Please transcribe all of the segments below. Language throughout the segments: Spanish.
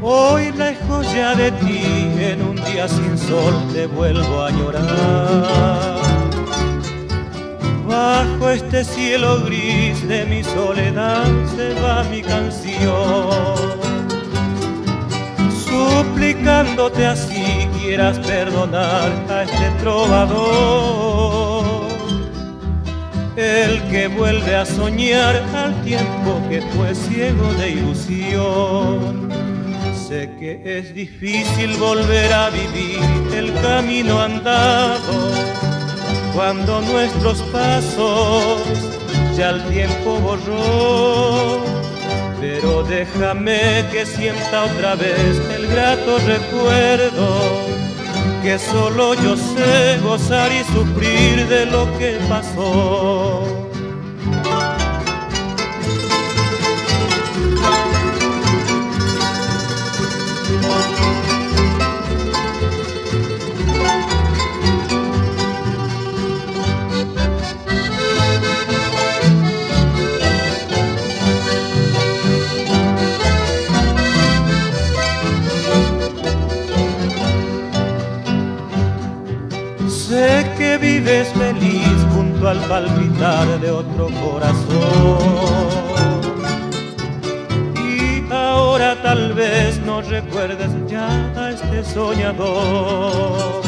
Hoy lejos ya de ti, en un día sin sol te vuelvo a llorar. Bajo este cielo gris de mi soledad se va mi canción, suplicándote así quieras perdonar a este trovador, el que vuelve a soñar al tiempo que fue ciego de ilusión. Sé que es difícil volver a vivir el camino andado cuando nuestros pasos ya el tiempo borró, pero déjame que sienta otra vez el grato recuerdo, que solo yo sé gozar y sufrir de lo que pasó. Sé que vives feliz junto al palpitar de otro corazón, y ahora tal vez no recuerdes ya a este soñador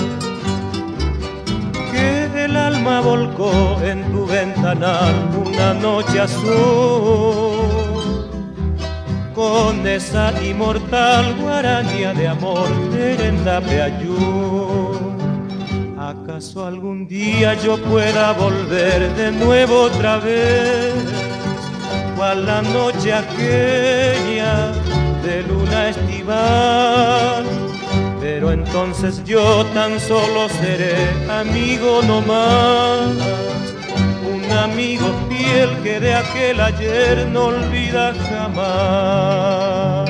que el alma volcó en tu ventanal una noche azul, con esa inmortal guaraña de amor de Ayú. ¿Acaso algún día yo pueda volver de nuevo otra vez, cual la noche aquella de luna estival? Pero entonces yo tan solo seré amigo nomás, un amigo fiel que de aquel ayer no olvida jamás.